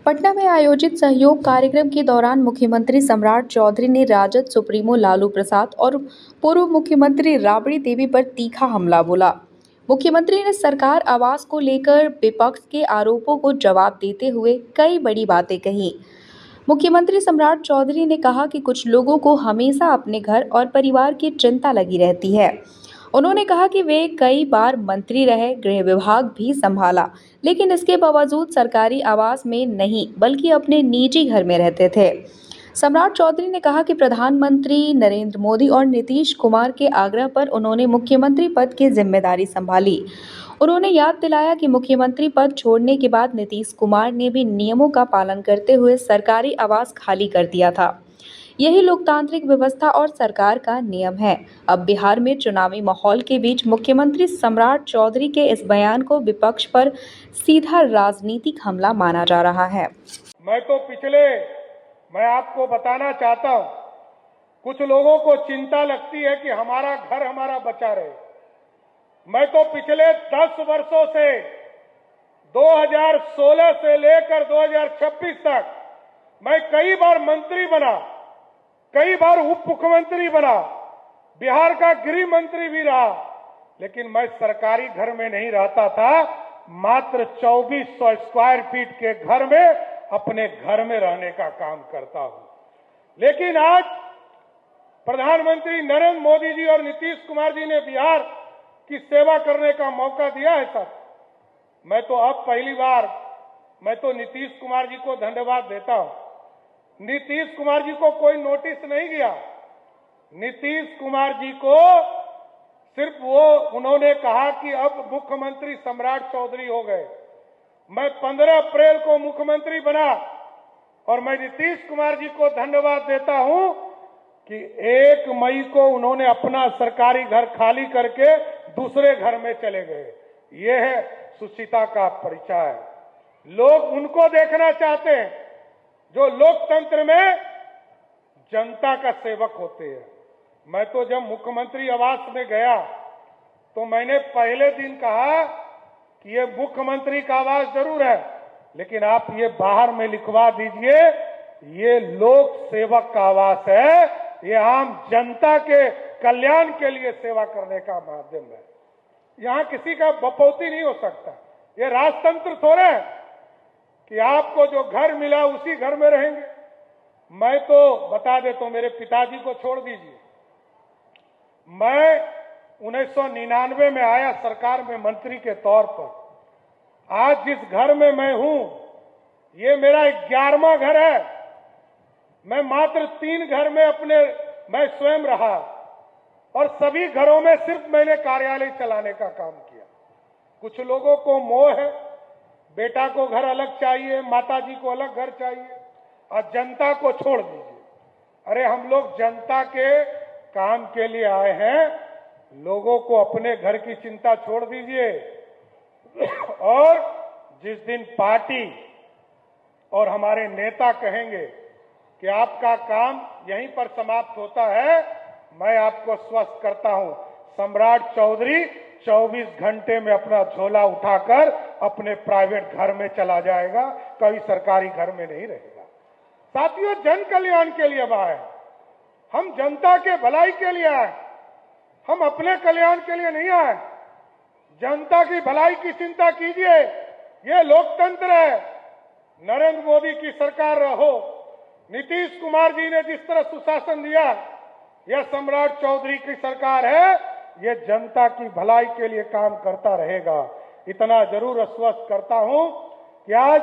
पटना में आयोजित सहयोग कार्यक्रम के दौरान मुख्यमंत्री सम्राट चौधरी ने राजद सुप्रीमो लालू प्रसाद और पूर्व मुख्यमंत्री राबड़ी देवी पर तीखा हमला बोला। मुख्यमंत्री ने सरकार आवास को लेकर विपक्ष के आरोपों को जवाब देते हुए कई बड़ी बातें कही। मुख्यमंत्री सम्राट चौधरी ने कहा कि कुछ लोगों को हमेशा अपने घर और परिवार की चिंता लगी रहती है। उन्होंने कहा कि वे कई बार मंत्री रहे, गृह विभाग भी संभाला, लेकिन इसके बावजूद सरकारी आवास में नहीं बल्कि अपने निजी घर में रहते थे। सम्राट चौधरी ने कहा कि प्रधानमंत्री नरेंद्र मोदी और नीतीश कुमार के आग्रह पर उन्होंने मुख्यमंत्री पद की जिम्मेदारी संभाली। उन्होंने याद दिलाया कि मुख्यमंत्री पद छोड़ने के बाद नीतीश कुमार ने भी नियमों का पालन करते हुए सरकारी आवास खाली कर दिया था। यही लोकतांत्रिक व्यवस्था और सरकार का नियम है। अब बिहार में चुनावी माहौल के बीच मुख्यमंत्री सम्राट चौधरी के इस बयान को विपक्ष पर सीधा राजनीतिक हमला माना जा रहा है। मैं आपको बताना चाहता हूं, कुछ लोगों को चिंता लगती है कि हमारा घर हमारा बचा रहे। मैं तो पिछले 10 वर्षों से 2016 से लेकर 2026 तक मैं कई बार मंत्री बना, कई बार उप मुख्यमंत्री बना, बिहार का गृह मंत्री भी रहा, लेकिन मैं सरकारी घर में नहीं रहता था। मात्र 2400 स्क्वायर फीट के घर में अपने घर में रहने का काम करता हूं। लेकिन आज प्रधानमंत्री नरेंद्र मोदी जी और नीतीश कुमार जी ने बिहार की सेवा करने का मौका दिया है। सर, मैं तो अब पहली बार नीतीश कुमार जी को धन्यवाद देता हूं। नीतीश कुमार जी को कोई नोटिस नहीं गया। नीतीश कुमार जी को सिर्फ उन्होंने कहा कि अब मुख्यमंत्री सम्राट चौधरी हो गए। मैं 15 अप्रैल को मुख्यमंत्री बना और मैं नीतीश कुमार जी को धन्यवाद देता हूं कि 1 मई को उन्होंने अपना सरकारी घर खाली करके दूसरे घर में चले गए। यह है सुचिता का परिचय है। लोग उनको देखना चाहते हैं जो लोकतंत्र में जनता का सेवक होते हैं। मैं तो जब मुख्यमंत्री आवास में गया तो मैंने पहले दिन कहा कि ये मुख्यमंत्री का आवास जरूर है, लेकिन आप ये बाहर में लिखवा दीजिए, ये लोक सेवक का आवास है, ये आम जनता के कल्याण के लिए सेवा करने का माध्यम है। यहां किसी का बपौती नहीं हो सकता। ये राजतंत्र थोड़े है कि आपको जो घर मिला उसी घर में रहेंगे। मैं तो बता देता हूं, मेरे पिताजी को छोड़ दीजिए। मैं 1999 में आया सरकार में मंत्री के तौर पर। आज जिस घर में मैं हूं, ये मेरा 11वां घर है। मैं मात्र 3 घर में मैं स्वयं रहा और सभी घरों में सिर्फ मैंने कार्यालय चलाने का काम किया। कुछ लोगों को मोह है, बेटा को घर अलग चाहिए, माता जी को अलग घर चाहिए और जनता को छोड़ दीजिए। अरे हम लोग जनता के काम के लिए आए हैं। लोगों को अपने घर की चिंता छोड़ दीजिए। और जिस दिन पार्टी और हमारे नेता कहेंगे कि आपका काम यहीं पर समाप्त होता है, मैं आपको स्वस्थ करता हूं, सम्राट चौधरी 24 घंटे में अपना झोला उठाकर अपने प्राइवेट घर में चला जाएगा, कभी सरकारी घर में नहीं रहेगा। साथियों, जन कल्याण के लिए आए, हम जनता के भलाई के लिए आए, हम अपने कल्याण के लिए नहीं आए। जनता की भलाई की चिंता कीजिए, ये लोकतंत्र है। नरेंद्र मोदी की सरकार रहो, नीतीश कुमार जी ने जिस तरह सुशासन दिया, यह सम्राट चौधरी की सरकार है, ये जनता की भलाई के लिए काम करता रहेगा। इतना जरूर आश्वस्त करता हूं कि आज